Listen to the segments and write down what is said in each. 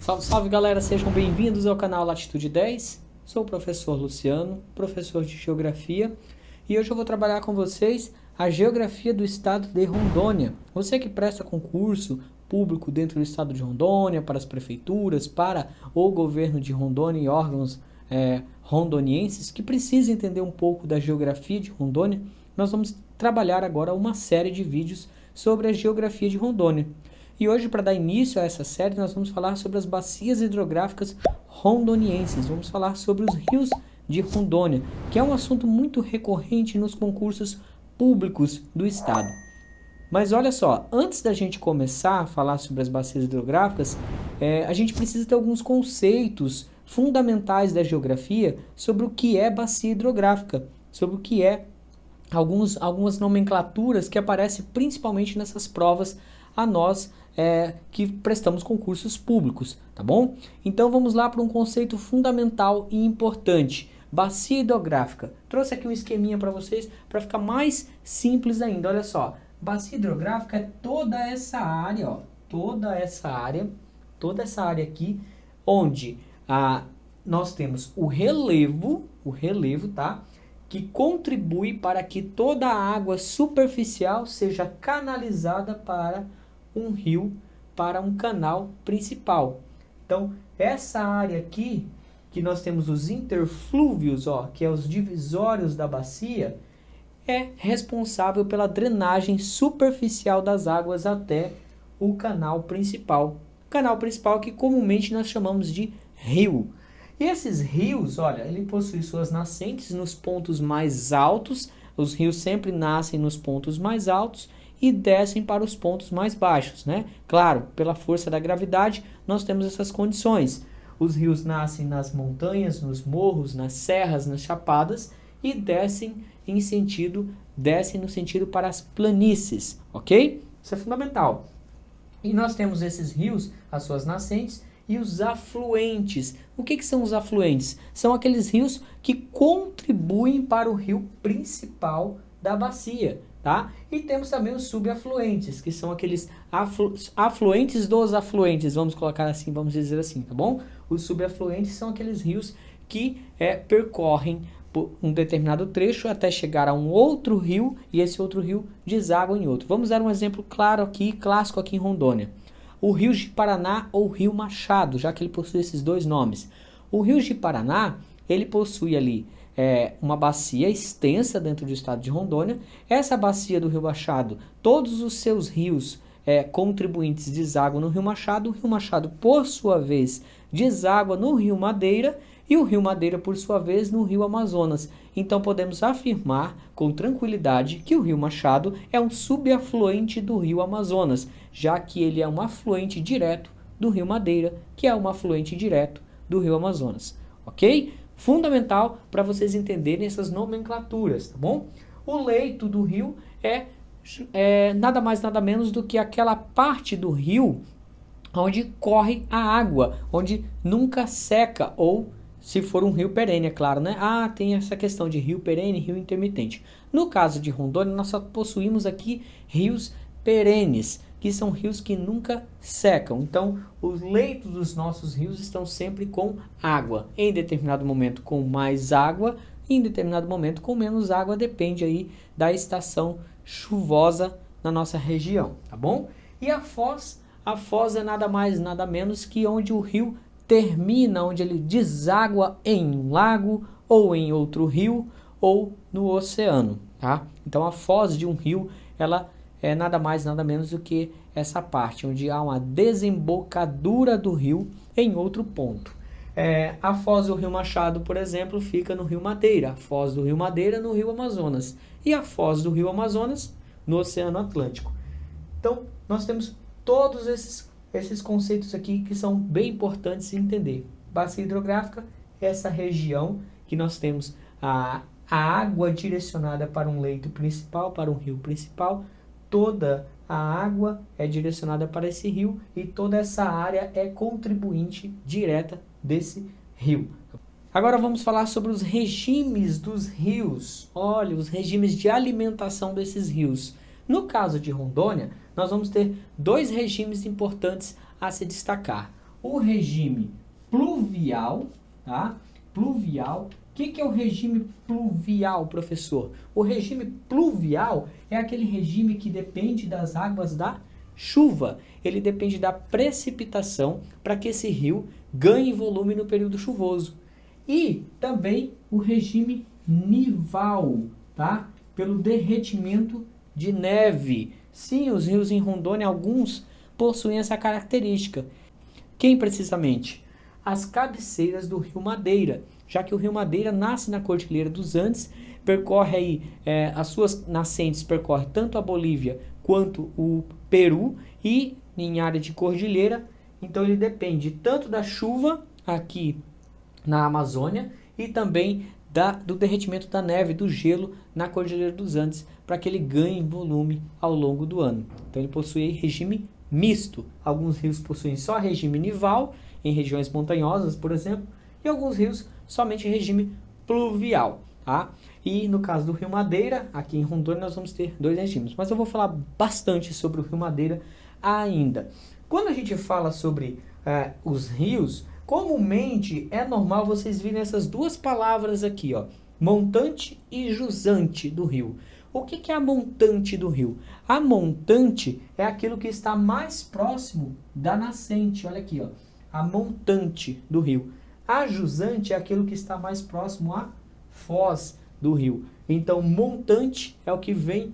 Salve, salve galera, sejam bem-vindos ao canal Latitude 10. Sou o professor Luciano, professor de Geografia, e hoje eu vou trabalhar com vocês a Geografia do Estado de Rondônia. Você que presta concurso público dentro do Estado de Rondônia, para as prefeituras, para o governo de Rondônia e órgãos rondonienses, que precisa entender um pouco da geografia de Rondônia, nós vamos trabalhar agora uma série de vídeos sobre a geografia de Rondônia. E hoje, para dar início a essa série, nós vamos falar sobre as bacias hidrográficas rondonienses. Vamos falar sobre os rios de Rondônia, que é um assunto muito recorrente nos concursos públicos do estado. Mas olha só, antes da gente começar a falar sobre as bacias hidrográficas, a gente precisa ter alguns conceitos fundamentais da geografia sobre o que é bacia hidrográfica, sobre o que é algumas nomenclaturas que aparecem principalmente nessas provas a nós que prestamos concursos públicos, tá bom? Então vamos lá para um conceito fundamental e importante, bacia hidrográfica. Trouxe aqui um esqueminha para vocês para ficar mais simples ainda, olha só. Bacia hidrográfica é toda essa área, ó, toda essa área aqui, onde nós temos o relevo, tá? Que contribui para que toda a água superficial seja canalizada para um rio, para um canal principal. Então, essa área aqui, que nós temos os interflúvios, ó, que é os divisórios da bacia, é responsável pela drenagem superficial das águas até o canal principal. Canal principal que comumente nós chamamos de rio. E esses rios, olha, ele possui suas nascentes nos pontos mais altos. Os rios sempre nascem nos pontos mais altos e descem para os pontos mais baixos, né? Claro, pela força da gravidade, nós temos essas condições. Os rios nascem nas montanhas, nos morros, nas serras, nas chapadas e descem no sentido para as planícies, ok? Isso é fundamental. E nós temos esses rios, as suas nascentes e os afluentes. O que são os afluentes? São aqueles rios que contribuem para o rio principal da bacia, tá? E temos também os subafluentes, que são aqueles afluentes dos afluentes, vamos colocar assim, vamos dizer assim, tá bom? Os subafluentes são aqueles rios que percorrem por um determinado trecho até chegar a um outro rio e esse outro rio deságua em outro. Vamos dar um exemplo claro aqui, clássico aqui em Rondônia. O Rio Ji-Paraná ou Rio Machado, já que ele possui esses dois nomes. O Rio Ji-Paraná, ele possui ali uma bacia extensa dentro do estado de Rondônia. Essa bacia do Rio Machado, todos os seus rios contribuintes deságuam no Rio Machado. O Rio Machado, por sua vez, deságua no Rio Madeira e o Rio Madeira, por sua vez, no Rio Amazonas. Então podemos afirmar com tranquilidade que o Rio Machado é um subafluente do Rio Amazonas, já que ele é um afluente direto do Rio Madeira, que é um afluente direto do Rio Amazonas, ok? Fundamental para vocês entenderem essas nomenclaturas, tá bom? O leito do rio é nada mais nada menos do que aquela parte do rio onde corre a água, onde nunca seca, ou se for um rio perene, é claro, né? Tem essa questão de rio perene e rio intermitente. No caso de Rondônia, nós só possuímos aqui rios perenes, que são rios que nunca secam. Então, os leitos dos nossos rios estão sempre com água. Em determinado momento com mais água, e em determinado momento com menos água, depende aí da estação chuvosa na nossa região, tá bom? E a foz é nada mais, nada menos que onde o rio termina, onde ele deságua em um lago, ou em outro rio, ou no oceano, tá? Então, a foz de um rio, ela é nada mais, nada menos do que essa parte, onde há uma desembocadura do rio em outro ponto. A foz do Rio Machado, por exemplo, fica no Rio Madeira, a foz do Rio Madeira no Rio Amazonas, e a foz do Rio Amazonas no Oceano Atlântico. Então, nós temos todos esses conceitos aqui que são bem importantes de entender. Bacia hidrográfica é essa região que nós temos a água direcionada para um leito principal, para um rio principal. Toda a água é direcionada para esse rio e toda essa área é contribuinte direta desse rio. Agora vamos falar sobre os regimes dos rios. Olha, os regimes de alimentação desses rios. No caso de Rondônia, nós vamos ter dois regimes importantes a se destacar. o regime pluvial, tá? Pluvial. O que é o regime pluvial, professor? O regime pluvial é aquele regime que depende das águas da chuva. Ele depende da precipitação para que esse rio ganhe volume no período chuvoso. E também o regime nival, tá? Pelo derretimento de neve. Sim, os rios em Rondônia, alguns possuem essa característica. Quem precisamente? As cabeceiras do rio Madeira, já que o rio Madeira nasce na Cordilheira dos Andes, percorre aí, as suas nascentes percorrem tanto a Bolívia quanto o Peru e em área de cordilheira, então ele depende tanto da chuva aqui na Amazônia e também do derretimento da neve, do gelo na Cordilheira dos Andes, para que ele ganhe volume ao longo do ano. Então ele possui regime misto. Alguns rios possuem só regime nival, em regiões montanhosas, por exemplo, e alguns rios somente regime pluvial, tá? E no caso do Rio Madeira, aqui em Rondônia, nós vamos ter 2 regimes. Mas eu vou falar bastante sobre o Rio Madeira ainda. Quando a gente fala sobre os rios, comumente é normal vocês virem essas 2 palavras aqui, ó, montante e jusante do rio. O que é a montante do rio? A montante é aquilo que está mais próximo da nascente. Olha aqui, ó, a montante do rio. A jusante é aquilo que está mais próximo à foz do rio. Então, montante é o que vem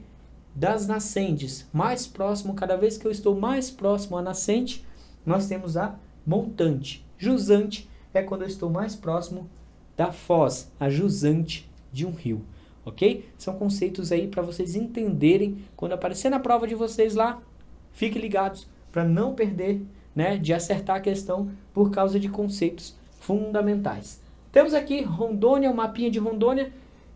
das nascentes. Mais próximo, cada vez que eu estou mais próximo à nascente, nós temos a montante. Jusante é quando eu estou mais próximo da foz, a jusante de um rio. Ok? São conceitos aí para vocês entenderem. Quando aparecer na prova de vocês lá, fiquem ligados para não perder, né, de acertar a questão por causa de conceitos fundamentais. Temos aqui Rondônia, o mapinha de Rondônia,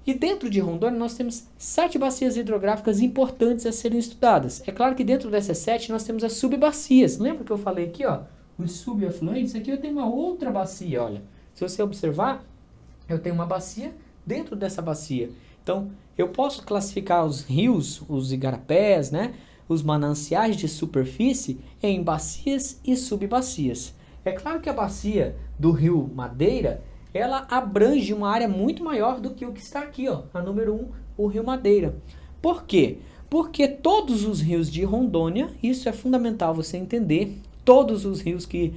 e dentro de Rondônia nós temos 7 bacias hidrográficas importantes a serem estudadas. É claro que dentro dessas 7 nós temos as subbacias. Lembra que eu falei aqui, ó, os subafluentes? Aqui eu tenho uma outra bacia, olha. Se você observar, eu tenho uma bacia dentro dessa bacia. Então, eu posso classificar os rios, os igarapés, né, os mananciais de superfície em bacias e subbacias. É claro que a bacia do rio Madeira, ela abrange uma área muito maior do que o que está aqui, ó, a número 1, o rio Madeira. Por quê? Porque todos os rios de Rondônia, isso é fundamental você entender, todos os rios que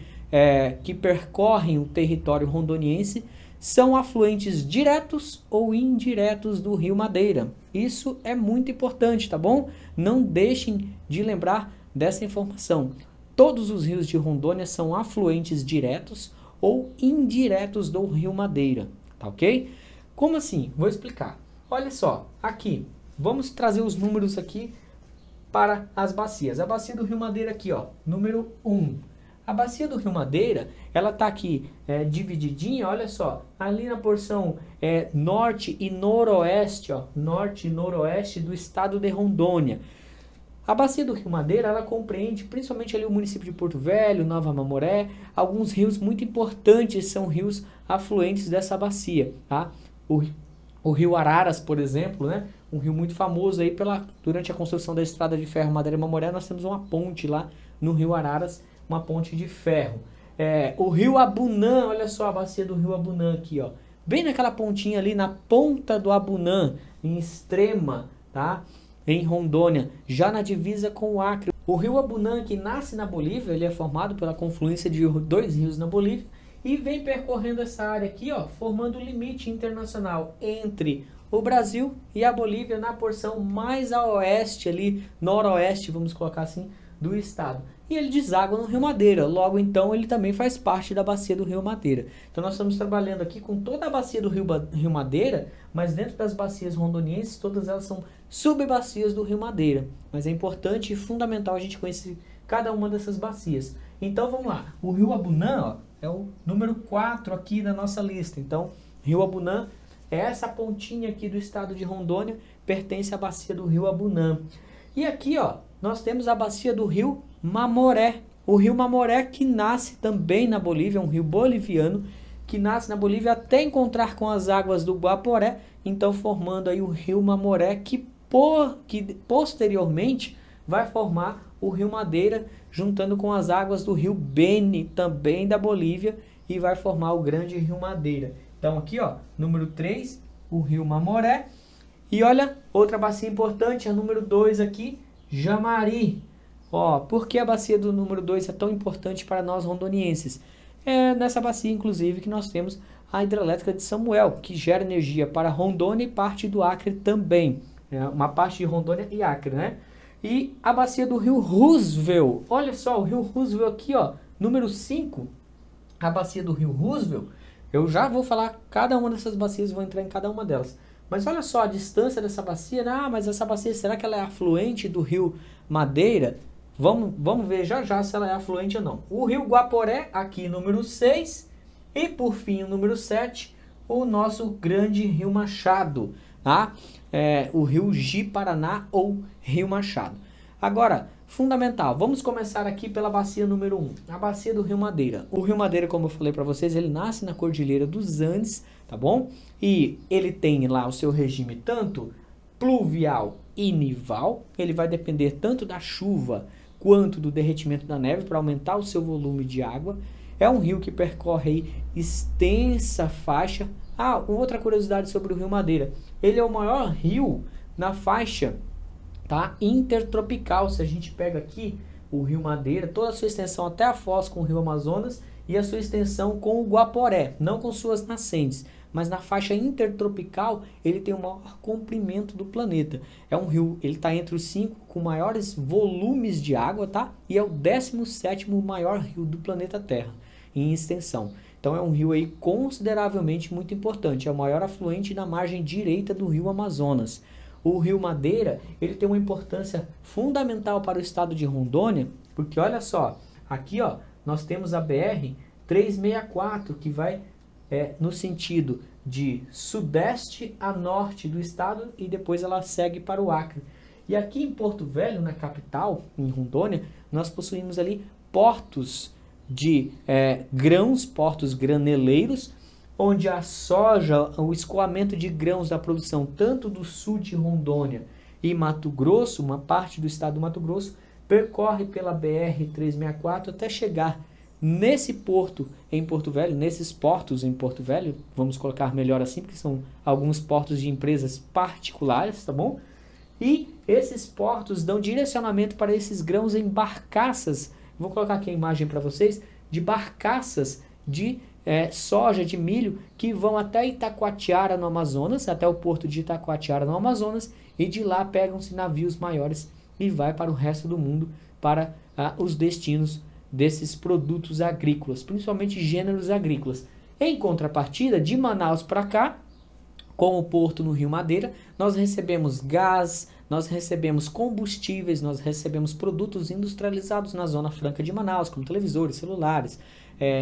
percorrem o território rondoniense são afluentes diretos ou indiretos do rio Madeira. Isso é muito importante, tá bom? Não deixem de lembrar dessa informação. Todos os rios de Rondônia são afluentes diretos ou indiretos do rio Madeira, tá ok? Como assim? Vou explicar. Olha só, aqui, vamos trazer os números aqui para as bacias. A bacia do rio Madeira aqui, ó, número 1. A bacia do rio Madeira, ela está aqui divididinha, olha só, ali na porção norte e noroeste, ó, norte e noroeste do estado de Rondônia. A bacia do rio Madeira, ela compreende principalmente ali o município de Porto Velho, Nova Mamoré, alguns rios muito importantes são rios afluentes dessa bacia, tá? O rio Araras, por exemplo, né? Um rio muito famoso aí durante a construção da estrada de ferro Madeira-Mamoré, nós temos uma ponte lá no rio Araras, uma ponte de ferro. O rio Abunã, olha só a bacia do rio Abunã aqui, ó. Bem naquela pontinha ali, na ponta do Abunã, em Extrema, tá? Em Rondônia, já na divisa com o Acre. O rio Abunã, que nasce na Bolívia, ele é formado pela confluência de 2 rios na Bolívia e vem percorrendo essa área aqui, ó, formando o limite internacional entre o Brasil e a Bolívia na porção mais a oeste ali, noroeste, vamos colocar assim, do estado. E ele deságua no rio Madeira, logo então ele também faz parte da bacia do rio Madeira. Então nós estamos trabalhando aqui com toda a bacia do rio Madeira, mas dentro das bacias rondonienses, todas elas são subbacias do rio Madeira. Mas é importante e fundamental a gente conhecer cada uma dessas bacias. Então vamos lá, o rio Abunã, ó, é o número 4 aqui na nossa lista. Então, rio Abunã é essa pontinha aqui do estado de Rondônia, pertence à bacia do rio Abunã. E aqui, ó, nós temos a bacia do rio Mamoré. O rio Mamoré que nasce também na Bolívia, um rio boliviano, que nasce na Bolívia até encontrar com as águas do Guaporé, então formando aí o rio Mamoré, que posteriormente vai formar o rio Madeira, juntando com as águas do rio Beni, também da Bolívia, e vai formar o grande rio Madeira. Então aqui, ó, número 3, o rio Mamoré. E olha, outra bacia importante, a número 2 aqui, Jamari. Ó, por que a bacia do número 2 é tão importante para nós rondonienses? É nessa bacia, inclusive, que nós temos a hidrelétrica de Samuel, que gera energia para Rondônia e parte do Acre também. É uma parte de Rondônia e Acre, né? E a bacia do rio Roosevelt. Olha só, o rio Roosevelt aqui, ó, número 5. A bacia do rio Roosevelt. Eu já vou falar cada uma dessas bacias, vou entrar em cada uma delas. Mas olha só a distância dessa bacia. Ah, mas essa bacia, será que ela é afluente do rio Madeira? Vamos ver já se ela é afluente ou não. O rio Guaporé, aqui número 6. E por fim, o número 7, o nosso grande rio Machado. Tá? O rio Ji-Paraná ou rio Machado. Agora, fundamental, vamos começar aqui pela bacia número 1, a bacia do rio Madeira. O rio Madeira, como eu falei para vocês, ele nasce na Cordilheira dos Andes, tá bom? E ele tem lá o seu regime tanto pluvial e nival, ele vai depender tanto da chuva quanto do derretimento da neve para aumentar o seu volume de água. É um rio que percorre aí extensa faixa. Ah, outra curiosidade sobre o rio Madeira, ele é o maior rio na faixa, tá, intertropical. Se a gente pega aqui o rio Madeira, toda a sua extensão até a foz com o rio Amazonas e a sua extensão com o Guaporé, não com suas nascentes, mas na faixa intertropical ele tem o maior comprimento do planeta. É um rio, ele está entre os 5 com maiores volumes de água, tá? E é o 17º maior rio do planeta Terra em extensão. Então é um rio aí consideravelmente muito importante, é o maior afluente na margem direita do rio Amazonas. O rio Madeira, ele tem uma importância fundamental para o estado de Rondônia, porque olha só, aqui ó, nós temos a BR-364, que vai no sentido de sudeste a norte do estado e depois ela segue para o Acre. E aqui em Porto Velho, na capital, em Rondônia, nós possuímos ali portos de grãos, portos graneleiros, onde a soja, o escoamento de grãos da produção tanto do sul de Rondônia e Mato Grosso, uma parte do estado do Mato Grosso, percorre pela BR-364 até chegar nesse porto em Porto Velho, nesses portos em Porto Velho, vamos colocar melhor assim, porque são alguns portos de empresas particulares, tá bom? E esses portos dão direcionamento para esses grãos em barcaças. Vou colocar aqui a imagem para vocês de barcaças de soja, de milho, que vão até Itacoatiara no Amazonas, até o porto de Itacoatiara no Amazonas, e de lá pegam-se navios maiores e vai para o resto do mundo, para os destinos desses produtos agrícolas, principalmente gêneros agrícolas. Em contrapartida, de Manaus para cá, com o porto no Rio Madeira, nós recebemos gás, nós recebemos combustíveis, nós recebemos produtos industrializados na Zona Franca de Manaus, como televisores, celulares,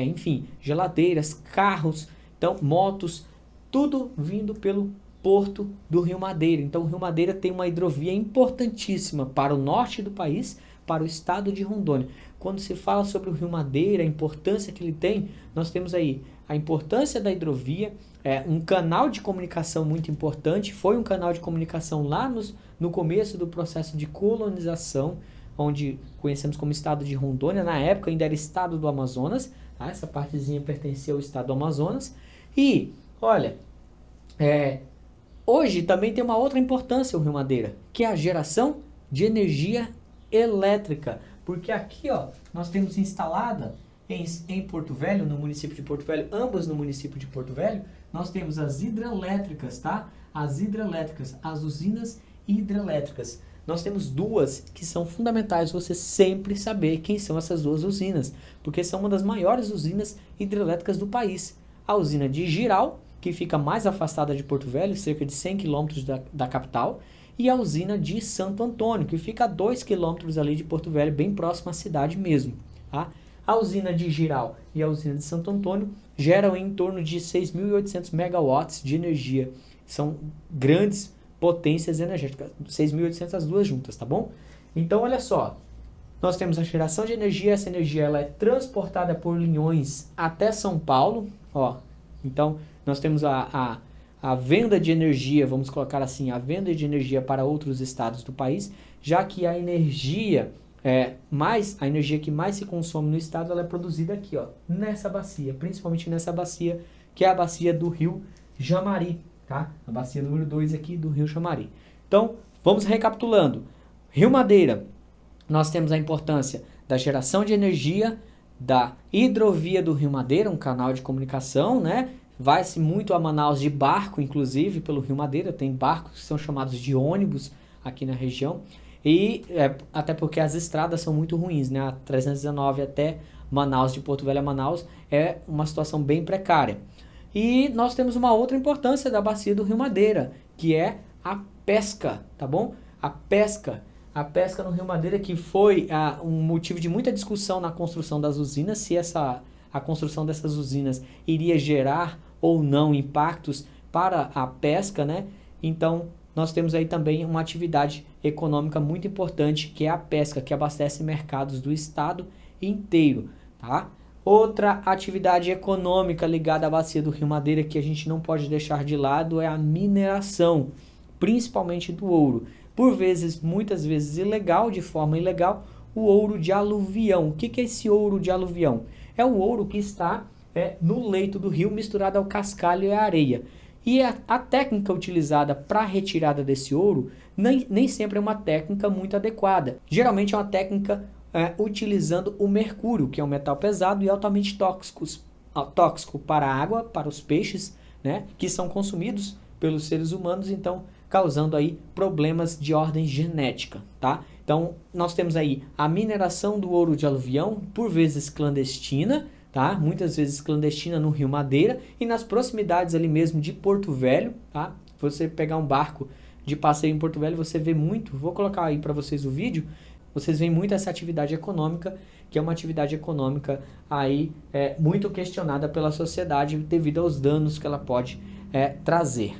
enfim, geladeiras, carros, então motos, tudo vindo pelo porto do Rio Madeira. Então o Rio Madeira tem uma hidrovia importantíssima para o norte do país, para o estado de Rondônia. Quando se fala sobre o Rio Madeira, a importância que ele tem, nós temos aí a importância da hidrovia, um canal de comunicação muito importante, foi um canal de comunicação lá no começo do processo de colonização, onde conhecemos como estado de Rondônia, na época ainda era estado do Amazonas, tá? Essa partezinha pertencia ao estado do Amazonas, e olha, hoje também tem uma outra importância o Rio Madeira, que é a geração de energia elétrica, porque aqui ó, nós temos instalada em Porto Velho, no município de Porto Velho, ambas no município de Porto Velho, nós temos as hidrelétricas, tá? As hidrelétricas, as usinas hidrelétricas. Nós temos duas que são fundamentais você sempre saber quem são essas duas usinas, porque são uma das maiores usinas hidrelétricas do país. A usina de Jirau, que fica mais afastada de Porto Velho, cerca de 100 quilômetros da capital, e a usina de Santo Antônio, que fica a 2 quilômetros ali de Porto Velho, bem próximo à cidade mesmo, tá? A usina de Jirau e a usina de Santo Antônio geram em torno de 6.800 megawatts de energia. São grandes potências energéticas, 6.800 as duas juntas, tá bom? Então, olha só, nós temos a geração de energia, essa energia ela é transportada por linhões até São Paulo, ó. Então, nós temos a venda de energia, vamos colocar assim, a venda de energia para outros estados do país, já que a energia a energia que mais se consome no estado, ela é produzida aqui, ó, nessa bacia, principalmente nessa bacia, que é a bacia do rio Jamari, tá? A bacia número 2 aqui do rio Jamari. Então, vamos recapitulando. Rio Madeira, nós temos a importância da geração de energia, da hidrovia do Rio Madeira, um canal de comunicação, né? Vai-se muito a Manaus de barco, inclusive, pelo Rio Madeira. Tem barcos que são chamados de ônibus aqui na região. E até porque as estradas são muito ruins, né? A 319 até Manaus, de Porto Velho a Manaus, é uma situação bem precária. E nós temos uma outra importância da bacia do Rio Madeira, que é a pesca, tá bom? A pesca no Rio Madeira, que foi um motivo de muita discussão na construção das usinas, se a construção dessas usinas iria gerar ou não impactos para a pesca, né? Então, nós temos aí também uma atividade econômica muito importante, que é a pesca, que abastece mercados do estado inteiro, tá? Outra atividade econômica ligada à bacia do Rio Madeira que a gente não pode deixar de lado é a mineração, principalmente do ouro. Por vezes, muitas vezes ilegal, de forma ilegal, o ouro de aluvião. O que é esse ouro de aluvião? É o ouro que está no leito do rio misturado ao cascalho e à areia. E a técnica utilizada para a retirada desse ouro nem sempre é uma técnica muito adequada. Geralmente é uma técnica utilizando o mercúrio, que é um metal pesado e altamente tóxico para a água, para os peixes, né, que são consumidos pelos seres humanos, então causando aí problemas de ordem genética, tá? Então, nós temos aí a mineração do ouro de aluvião, por vezes clandestina, tá? Muitas vezes clandestina no Rio Madeira e nas proximidades ali mesmo de Porto Velho, tá? Você pegar um barco de passeio em Porto Velho, você vê muito, vou colocar aí para vocês o vídeo, vocês veem muito essa atividade econômica, que é uma atividade econômica aí muito questionada pela sociedade devido aos danos que ela pode trazer.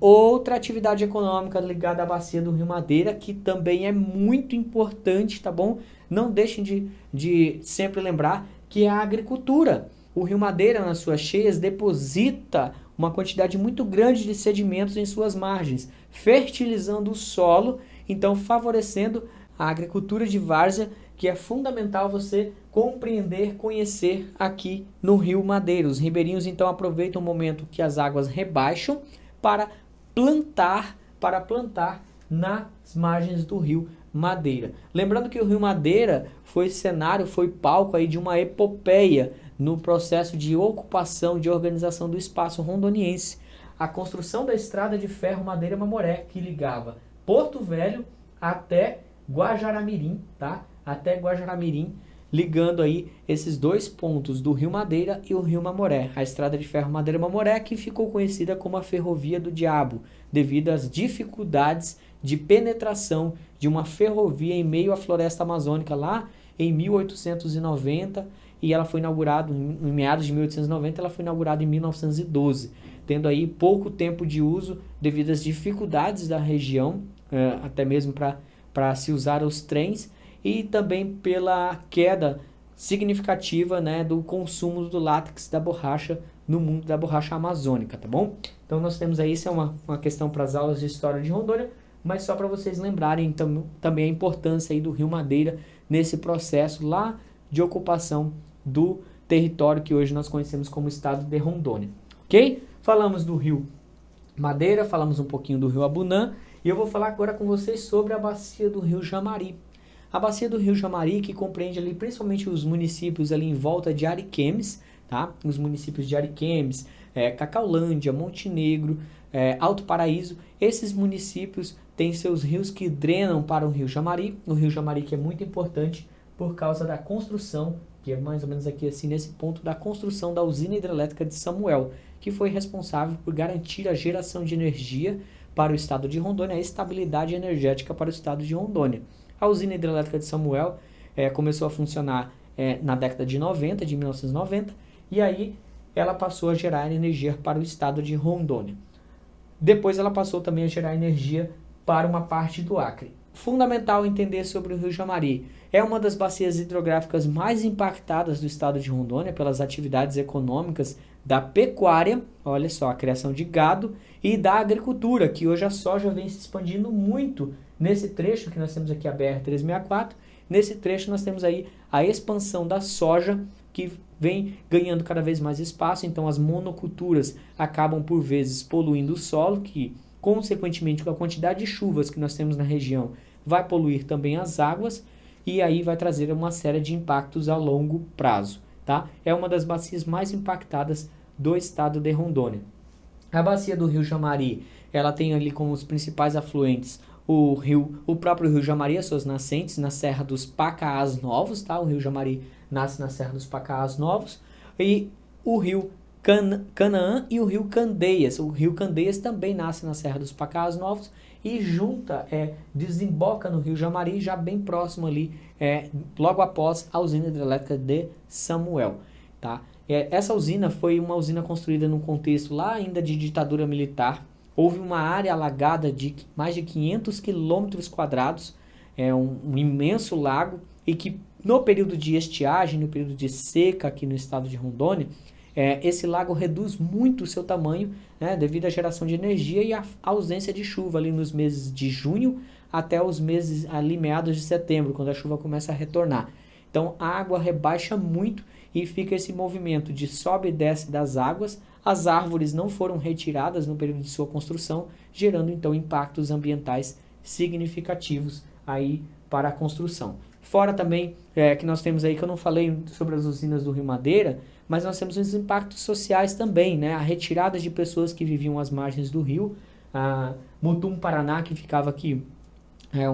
Outra atividade econômica ligada à bacia do Rio Madeira, que também é muito importante, tá bom? Não deixem de sempre lembrar que é a agricultura. O Rio Madeira, nas suas cheias, deposita uma quantidade muito grande de sedimentos em suas margens, fertilizando o solo, então favorecendo a agricultura de várzea, que é fundamental você compreender, conhecer aqui no Rio Madeira. Os ribeirinhos, então, aproveitam o momento que as águas rebaixam para plantar nas margens do Rio Madeira. Lembrando que o Rio Madeira foi cenário, foi palco aí de uma epopeia no processo de ocupação, de organização do espaço rondoniense. A construção da estrada de ferro Madeira-Mamoré, que ligava Porto Velho até Guajará-Mirim, tá? Até Guajará-Mirim, ligando aí esses dois pontos do Rio Madeira e o Rio Mamoré. A estrada de ferro Madeira-Mamoré, que ficou conhecida como a Ferrovia do Diabo, devido às dificuldades de penetração de uma ferrovia em meio à floresta amazônica lá em 1890, e ela foi inaugurada em meados de 1890, ela foi inaugurada em 1912, tendo aí pouco tempo de uso devido às dificuldades da região, até mesmo para se usar os trens, e também pela queda significativa, né, do consumo do látex da borracha no mundo da borracha amazônica, tá bom? Então nós temos aí, isso é uma questão para as aulas de história de Rondônia, mas só para vocês lembrarem também a importância aí do Rio Madeira nesse processo lá de ocupação do território que hoje nós conhecemos como estado de Rondônia, ok? Falamos do Rio Madeira, falamos um pouquinho do Rio Abunã, e eu vou falar agora com vocês sobre a bacia do Rio Jamari. A bacia do Rio Jamari, que compreende ali principalmente os municípios ali em volta de Ariquemes, tá? Os municípios de Ariquemes, Cacaulândia, Montenegro, Alto Paraíso. Esses municípios têm seus rios que drenam para o Rio Jamari. O Rio Jamari, que é muito importante por causa da construção, que é mais ou menos aqui assim nesse ponto, da construção da usina hidrelétrica de Samuel, que foi responsável por garantir a geração de energia para o estado de Rondônia, a estabilidade energética para o estado de Rondônia. A usina hidrelétrica de Samuel começou a funcionar na década de 90, de 1990, e aí ela passou a gerar energia para o estado de Rondônia. Depois ela passou também a gerar energia para uma parte do Acre. Fundamental entender sobre o Rio Jamari. É uma das bacias hidrográficas mais impactadas do estado de Rondônia pelas atividades econômicas da pecuária, olha só, a criação de gado, e da agricultura, que hoje a soja vem se expandindo muito Nesse trecho que nós temos aqui a BR-364, nesse trecho nós temos aí a expansão da soja, que vem ganhando cada vez mais espaço, então as monoculturas acabam por vezes poluindo o solo, que consequentemente com a quantidade de chuvas que nós temos na região, vai poluir também as águas, e aí vai trazer uma série de impactos a longo prazo, tá? É uma das bacias mais impactadas do estado de Rondônia. A bacia do Rio Jamari, ela tem ali como os principais afluentes o próprio Rio Jamari, as suas nascentes na Serra dos Pacaás Novos, tá? O Rio Jamari nasce na Serra dos Pacaás Novos, e o Rio Canaã e o Rio Candeias. O Rio Candeias também nasce na Serra dos Pacaás Novos e desemboca no Rio Jamari, já bem próximo ali, logo após a usina hidrelétrica de Samuel, tá? Essa usina foi uma usina construída num contexto lá ainda de ditadura militar. Houve uma área alagada de mais de 500 quilômetros quadrados, um imenso lago, e que no período de estiagem, no período de seca aqui no estado de Rondônia, esse lago reduz muito o seu tamanho, né, devido à geração de energia e à ausência de chuva ali nos meses de junho até os meses ali meados de setembro, quando a chuva começa a retornar. Então a água rebaixa muito e fica esse movimento de sobe e desce das águas. As árvores não foram retiradas no período de sua construção, gerando então impactos ambientais significativos aí para a construção. Fora também que nós temos aí, que eu não falei sobre as usinas do Rio Madeira, mas nós temos os impactos sociais também, né? A retirada de pessoas que viviam às margens do rio. Mutum, Paraná, que ficava aqui,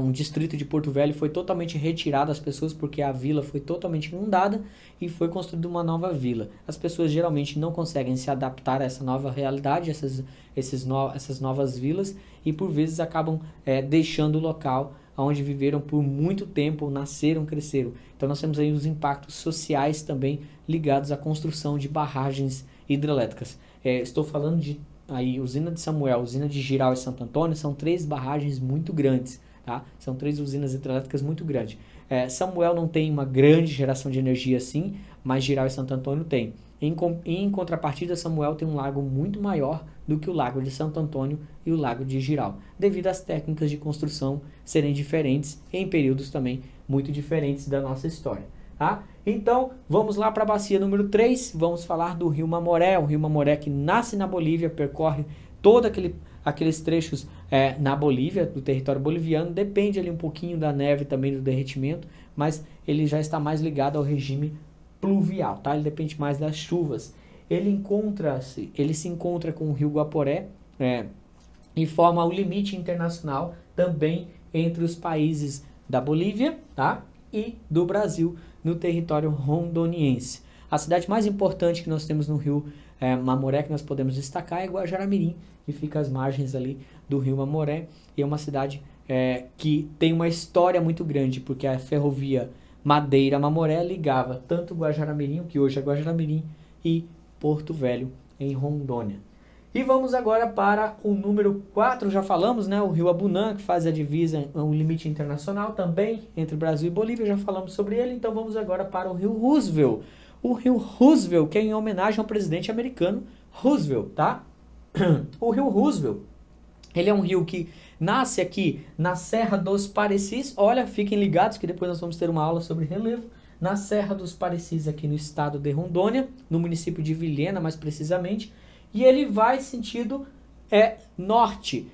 um distrito de Porto Velho, foi totalmente retirado as pessoas porque a vila foi totalmente inundada e foi construída uma nova vila. As pessoas geralmente não conseguem se adaptar a essa nova realidade, essas novas vilas, e por vezes acabam deixando o local onde viveram por muito tempo, nasceram, cresceram. Então nós temos aí os impactos sociais também ligados à construção de barragens hidrelétricas. Estou falando de aí, usina de Samuel, usina de Jirau e Santo Antônio, são 3 barragens muito grandes. Tá? São 3 usinas hidrelétricas muito grandes. Samuel não tem uma grande geração de energia assim, mas Jirau e Santo Antônio tem. Em contrapartida, Samuel tem um lago muito maior do que o lago de Santo Antônio e o lago de Jirau, devido às técnicas de construção serem diferentes em períodos também muito diferentes da nossa história. Tá? Então, vamos lá para a bacia número 3, vamos falar do Rio Mamoré, o Rio Mamoré que nasce na Bolívia, percorre todo aqueles trechos na Bolívia, do território boliviano, depende ali um pouquinho da neve também, do derretimento, mas ele já está mais ligado ao regime pluvial, tá? Ele depende mais das chuvas. Ele se encontra com o Rio Guaporé e forma o limite internacional também entre os países da Bolívia, tá? E do Brasil, no território rondoniense. A cidade mais importante que nós temos no Rio Mamoré, que nós podemos destacar, é Guajará-Mirim, que fica às margens ali do Rio Mamoré, e é uma cidade que tem uma história muito grande, porque a ferrovia Madeira-Mamoré ligava tanto Guajará-Mirim, que hoje é Guajará-Mirim, e Porto Velho, em Rondônia. E vamos agora para o número 4, já falamos, né? O Rio Abunã, que faz a divisa, um limite internacional também entre Brasil e Bolívia, já falamos sobre ele, então vamos agora para o Rio Roosevelt. O Rio Roosevelt, que é em homenagem ao presidente americano Roosevelt, tá? O Rio Roosevelt, ele é um rio que nasce aqui na Serra dos Parecis. Olha, fiquem ligados que depois nós vamos ter uma aula sobre relevo. Na Serra dos Parecis, aqui no estado de Rondônia, no município de Vilhena, mais precisamente. E ele vai sentido norte.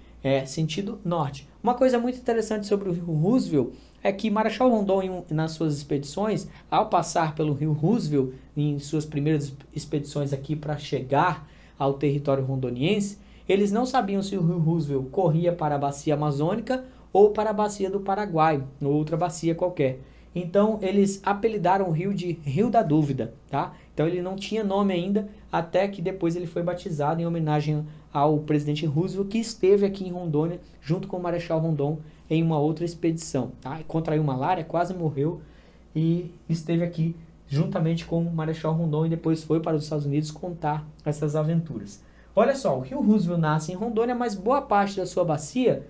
Sentido norte. Uma coisa muito interessante sobre o Rio Roosevelt é que Marechal Rondon, nas suas expedições, ao passar pelo Rio Roosevelt, em suas primeiras expedições aqui para chegar ao território rondoniense, eles não sabiam se o Rio Roosevelt corria para a bacia amazônica ou para a bacia do Paraguai, ou outra bacia qualquer. Então, eles apelidaram o rio de Rio da Dúvida, tá? Então, ele não tinha nome ainda, até que depois ele foi batizado em homenagem ao presidente Roosevelt, que esteve aqui em Rondônia, junto com o Marechal Rondon, em uma outra expedição, tá? Contraiu malária, quase morreu, e esteve aqui juntamente com o Marechal Rondon, e depois foi para os Estados Unidos contar essas aventuras. Olha só, o Rio Roosevelt nasce em Rondônia, mas boa parte da sua bacia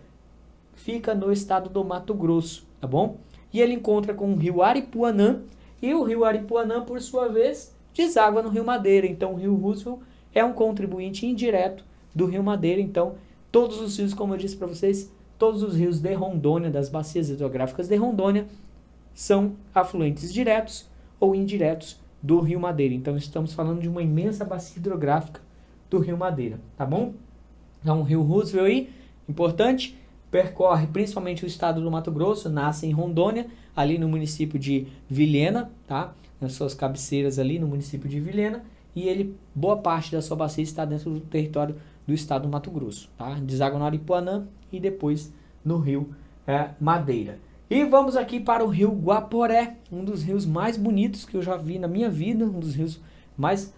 fica no estado do Mato Grosso, tá bom? E ele encontra com o Rio Aripuanã, e o Rio Aripuanã, por sua vez, deságua no Rio Madeira. Então, o Rio Roosevelt é um contribuinte indireto do Rio Madeira. Então, todos os rios, como eu disse para vocês, todos os rios de Rondônia, das bacias hidrográficas de Rondônia, são afluentes diretos ou indiretos do Rio Madeira. Então, estamos falando de uma imensa bacia hidrográfica do Rio Madeira, tá bom? Então, o Rio Roosevelt aí, importante, percorre principalmente o estado do Mato Grosso, nasce em Rondônia, ali no município de Vilhena, tá? Nas suas cabeceiras ali no município de Vilhena, e ele, boa parte da sua bacia está dentro do território do estado do Mato Grosso, tá? Deságua no Aripuanã e depois no Rio Madeira. E vamos aqui para o Rio Guaporé, um dos rios mais bonitos que eu já vi na minha vida, um dos rios mais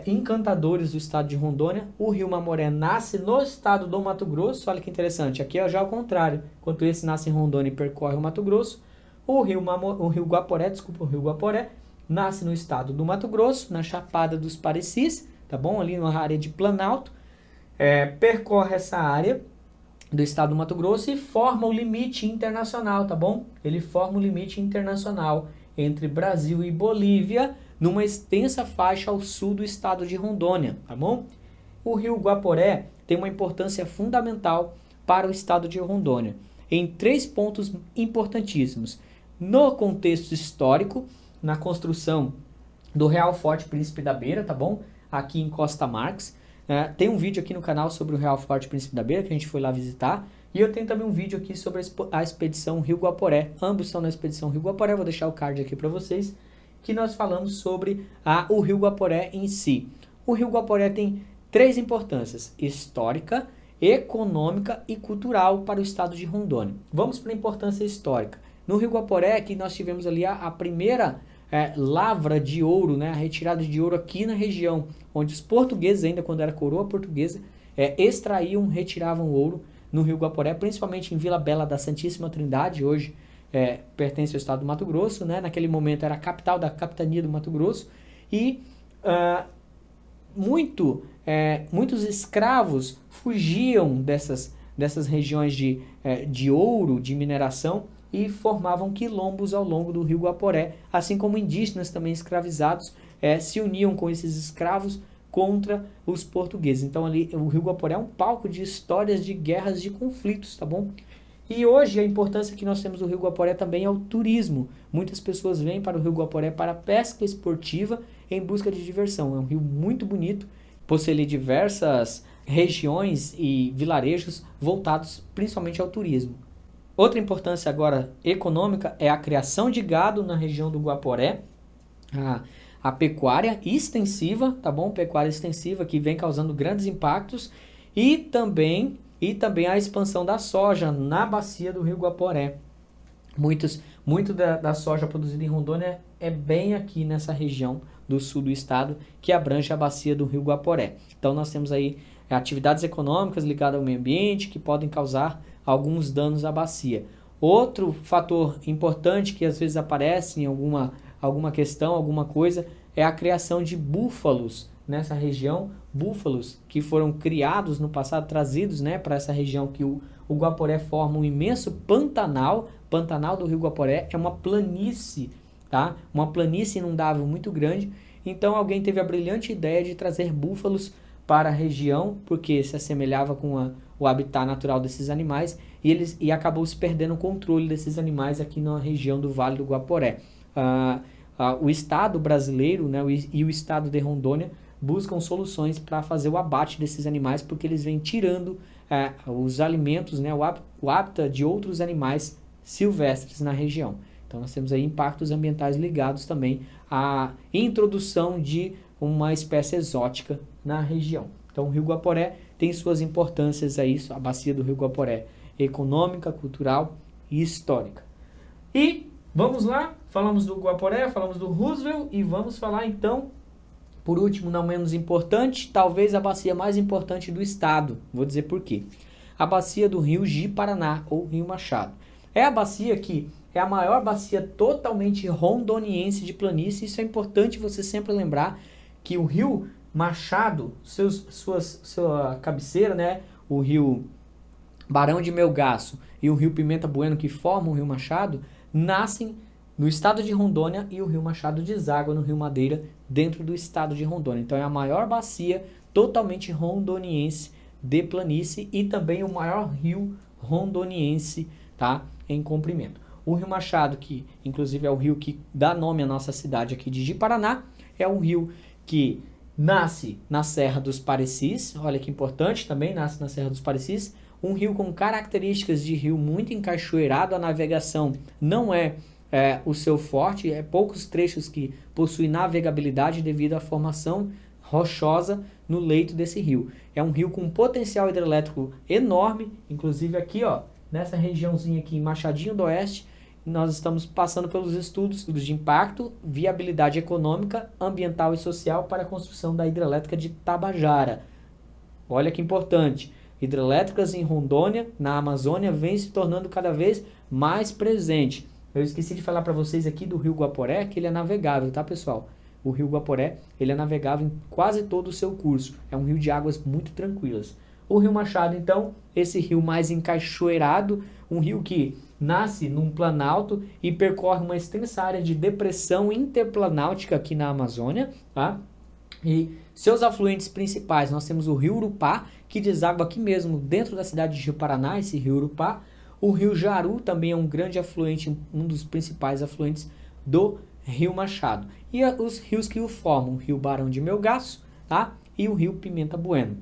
encantadores do estado de Rondônia. O Rio Mamoré nasce no estado do Mato Grosso, olha que interessante, aqui é já ao contrário, enquanto esse nasce em Rondônia e percorre o Mato Grosso, o Rio Guaporé nasce no estado do Mato Grosso, na Chapada dos Parecis, tá bom? Ali na área de Planalto, percorre essa área do estado do Mato Grosso e forma o limite internacional, tá bom? Ele forma o limite internacional entre Brasil e Bolívia, numa extensa faixa ao sul do estado de Rondônia, tá bom? O Rio Guaporé tem uma importância fundamental para o estado de Rondônia, em 3 pontos importantíssimos. No contexto histórico, na construção do Real Forte Príncipe da Beira, tá bom? Aqui em Costa Marques. Tem um vídeo aqui no canal sobre o Real Forte Príncipe da Beira, que a gente foi lá visitar. E eu tenho também um vídeo aqui sobre a expedição Rio Guaporé. Ambos são na expedição Rio Guaporé, vou deixar o card aqui para vocês, que nós falamos sobre o Rio Guaporé em si. O Rio Guaporé tem 3 importâncias: histórica, econômica e cultural para o estado de Rondônia. Vamos para a importância histórica. No Rio Guaporé, que nós tivemos ali a primeira lavra de ouro, né, a retirada de ouro aqui na região, onde os portugueses, ainda quando era coroa portuguesa, extraíam, retiravam ouro no Rio Guaporé, principalmente em Vila Bela da Santíssima Trindade, hoje pertence ao estado do Mato Grosso, né, naquele momento era a capital da capitania do Mato Grosso, e muitos escravos fugiam dessas regiões de ouro, de mineração, e formavam quilombos ao longo do Rio Guaporé, assim como indígenas também escravizados se uniam com esses escravos contra os portugueses. Então ali o Rio Guaporé é um palco de histórias de guerras, de conflitos, tá bom? E hoje a importância que nós temos do Rio Guaporé também é o turismo. Muitas pessoas vêm para o Rio Guaporé para pesca esportiva em busca de diversão. É um rio muito bonito, possui diversas regiões e vilarejos voltados principalmente ao turismo. Outra importância agora econômica é a criação de gado na região do Guaporé, a pecuária extensiva, tá bom? Pecuária extensiva que vem causando grandes impactos e também a expansão da soja na bacia do Rio Guaporé. Muito da soja produzida em Rondônia é bem aqui nessa região do sul do estado, que abrange a bacia do Rio Guaporé. Então nós temos aí atividades econômicas ligadas ao meio ambiente que podem causar alguns danos à bacia. Outro fator importante que às vezes aparece em alguma questão, alguma coisa, é a criação de búfalos nessa região. Búfalos que foram criados no passado, trazidos, né, para essa região que o Guaporé forma um imenso Pantanal do Rio Guaporé, é uma planície, tá? Uma planície inundável muito grande. Então alguém teve a brilhante ideia de trazer búfalos para a região, porque se assemelhava com o habitat natural desses animais, e acabou se perdendo o controle desses animais aqui na região do Vale do Guaporé. O Estado brasileiro, né, e o Estado de Rondônia buscam soluções para fazer o abate desses animais, porque eles vêm tirando os alimentos, né, o hábitat de outros animais silvestres na região. Então nós temos aí impactos ambientais ligados também à introdução de uma espécie exótica na região. Então o Rio Guaporé tem suas importâncias aí, a bacia do Rio Guaporé, econômica, cultural e histórica. E vamos lá, falamos do Guaporé, falamos do Roosevelt e vamos falar então, por último, não menos importante, talvez a bacia mais importante do estado. Vou dizer por quê. A bacia do Rio Ji-Paraná ou Rio Machado. É a bacia que é a maior bacia totalmente rondoniense de planície. Isso é importante você sempre lembrar que o Rio Machado, sua cabeceira, né, o Rio Barão de Melgaço e o Rio Pimenta Bueno, que formam o Rio Machado, nascem no estado de Rondônia, e o Rio Machado deságua no Rio Madeira, dentro do estado de Rondônia. Então é a maior bacia totalmente rondoniense de planície e também o maior rio rondoniense, tá? Em comprimento. O Rio Machado, que inclusive é o rio que dá nome à nossa cidade aqui de Ji-Paraná, é um rio que nasce na Serra dos Parecis, olha que importante, também nasce na Serra dos Parecis, um rio com características de rio muito encachoeirado, a navegação não é o seu forte, poucos trechos que possuem navegabilidade devido à formação rochosa no leito desse rio. É um rio com potencial hidrelétrico enorme, inclusive aqui, ó, nessa regiãozinha aqui, Machadinho do Oeste, nós estamos passando pelos estudos de impacto, viabilidade econômica, ambiental e social para a construção da hidrelétrica de Tabajara. Olha que importante, hidrelétricas em Rondônia, na Amazônia, vem se tornando cada vez mais presente. Eu esqueci de falar para vocês aqui do Rio Guaporé, que ele é navegável, tá, pessoal? O Rio Guaporé, ele é navegável em quase todo o seu curso. É um rio de águas muito tranquilas. O Rio Machado, então, esse rio mais encachoeirado, um rio que nasce num planalto e percorre uma extensa área de depressão interplanáutica aqui na Amazônia, tá? E seus afluentes principais, nós temos o Rio Urupá, que deságua aqui mesmo dentro da cidade de Ji-Paraná, esse Rio Urupá. O Rio Jaru também é um grande afluente, um dos principais afluentes do Rio Machado. E os rios que o formam, o Rio Barão de Melgaço, tá? E o Rio Pimenta Bueno.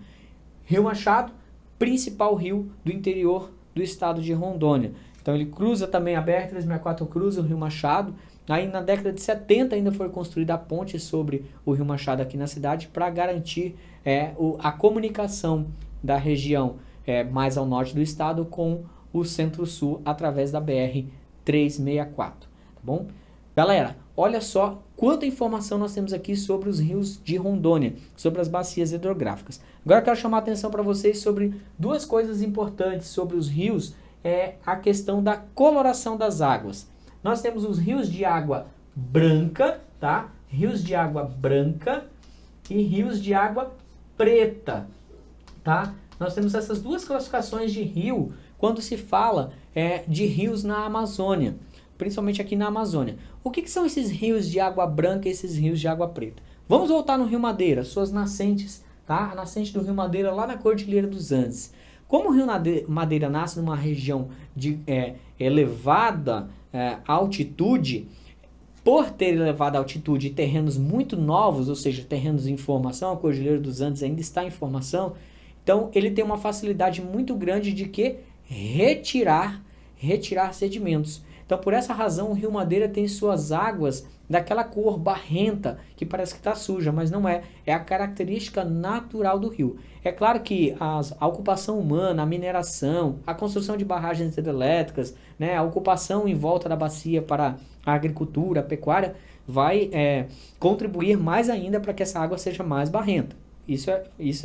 Rio Machado, principal rio do interior do estado de Rondônia. Então ele cruza também a BR-364, cruza o Rio Machado. Aí na década de 70 ainda foi construída a ponte sobre o Rio Machado aqui na cidade para garantir a comunicação da região mais ao norte do estado com o centro-sul através da BR-364, tá bom? Galera, olha só quanta informação nós temos aqui sobre os rios de Rondônia, sobre as bacias hidrográficas. Agora eu quero chamar a atenção para vocês sobre duas coisas importantes sobre os rios, a questão da coloração das águas. Nós temos os rios de água branca, tá? Rios de água branca e rios de água preta, tá? Nós temos essas duas classificações de rio quando se fala de rios na Amazônia, principalmente aqui na Amazônia. O que são esses rios de água branca e esses rios de água preta? Vamos voltar no Rio Madeira, suas nascentes, tá? A nascente do Rio Madeira lá na Cordilheira dos Andes. Como o Rio Madeira nasce numa região de elevada altitude, por ter elevada altitude e terrenos muito novos, ou seja, terrenos em formação, a Cordilheira dos Andes ainda está em formação, então ele tem uma facilidade muito grande de retirar sedimentos. Então, por essa razão, o Rio Madeira tem suas águas daquela cor barrenta, que parece que está suja, mas não é. É a característica natural do rio. É claro que a ocupação humana, a mineração, a construção de barragens hidrelétricas, né, a ocupação em volta da bacia para a agricultura, a pecuária, vai contribuir mais ainda para que essa água seja mais barrenta. Isso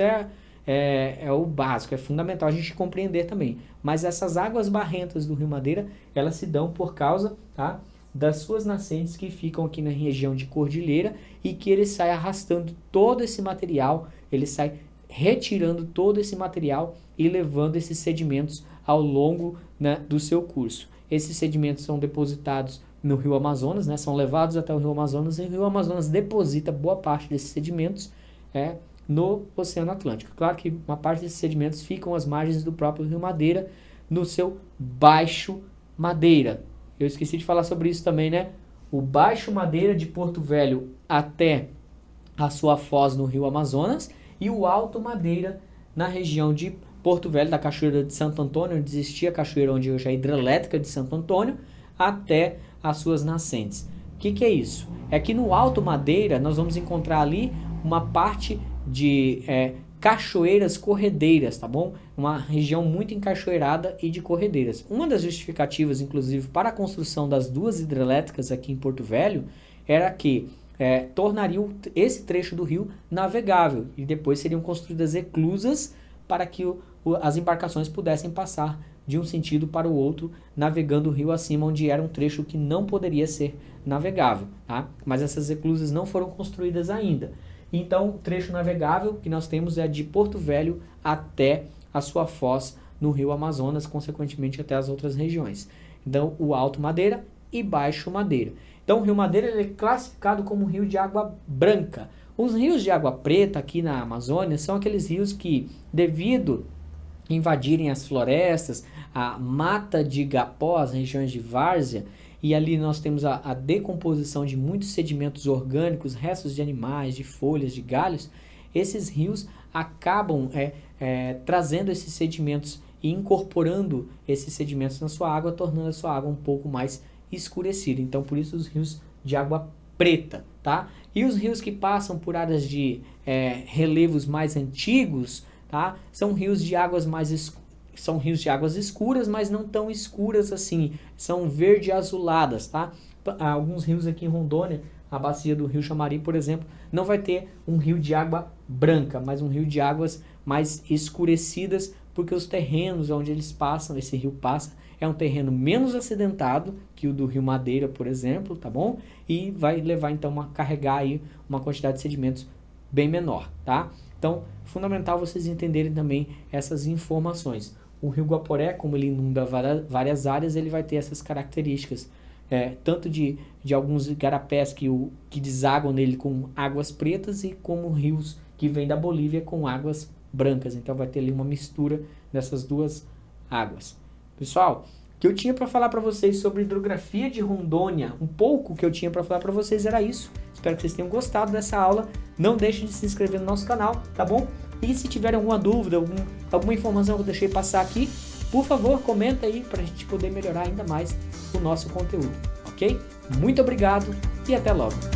é o básico, é fundamental a gente compreender também. Mas essas águas barrentas do Rio Madeira, elas se dão por causa, tá, das suas nascentes que ficam aqui na região de Cordilheira e que ele sai arrastando todo esse material, ele sai retirando todo esse material e levando esses sedimentos ao longo, né, do seu curso. Esses sedimentos são depositados no Rio Amazonas, né, são levados até o Rio Amazonas e o Rio Amazonas deposita boa parte desses sedimentos no Oceano Atlântico. Claro que uma parte desses sedimentos ficam às margens do próprio Rio Madeira, no seu Baixo Madeira. Eu esqueci de falar sobre isso também, né? O Baixo Madeira de Porto Velho até a sua foz no Rio Amazonas e o Alto Madeira na região de Porto Velho, da Cachoeira de Santo Antônio, onde existia a cachoeira onde hoje é a hidrelétrica de Santo Antônio, até as suas nascentes. O que é isso? É que no Alto Madeira nós vamos encontrar ali uma parte de cachoeiras corredeiras, tá bom? Uma região muito encachoeirada e de corredeiras. Uma das justificativas, inclusive, para a construção das duas hidrelétricas aqui em Porto Velho era que tornariam esse trecho do rio navegável e depois seriam construídas eclusas para que as embarcações pudessem passar de um sentido para o outro, navegando o rio acima, onde era um trecho que não poderia ser navegável, tá? Mas essas eclusas não foram construídas ainda. Então, o trecho navegável que nós temos é de Porto Velho até a sua foz no Rio Amazonas, consequentemente até as outras regiões. Então, o Alto Madeira e Baixo Madeira. Então, o Rio Madeira ele é classificado como um rio de água branca. Os rios de água preta aqui na Amazônia são aqueles rios que, devido invadirem as florestas, a mata de Igapó, as regiões de várzea, e ali nós temos a decomposição de muitos sedimentos orgânicos, restos de animais, de folhas, de galhos. Esses rios acabam trazendo esses sedimentos e incorporando esses sedimentos na sua água, tornando a sua água um pouco mais escurecida. Então, por isso os rios de água preta, tá? E os rios que passam por áreas de relevos mais antigos, tá? São rios de águas são rios de águas escuras, mas não tão escuras assim, são verde azuladas, tá? Alguns rios aqui em Rondônia, a bacia do Rio Chamari, por exemplo, não vai ter um rio de água branca, mas um rio de águas mais escurecidas, porque os terrenos onde eles passam, esse rio passa, é um terreno menos acidentado que o do Rio Madeira, por exemplo, tá bom? E vai levar então a carregar aí uma quantidade de sedimentos bem menor, tá? Então, fundamental vocês entenderem também essas informações. O Rio Guaporé, como ele inunda várias áreas, ele vai ter essas características, tanto de alguns igarapés que desaguam nele com águas pretas e como rios que vêm da Bolívia com águas brancas. Então vai ter ali uma mistura dessas duas águas. Pessoal, o que eu tinha para falar para vocês sobre hidrografia de Rondônia, um pouco que eu tinha para falar para vocês era isso. Espero que vocês tenham gostado dessa aula. Não deixe de se inscrever no nosso canal, tá bom? E se tiverem alguma dúvida, alguma informação que eu deixei passar aqui, por favor, comenta aí para a gente poder melhorar ainda mais o nosso conteúdo, ok? Muito obrigado e até logo!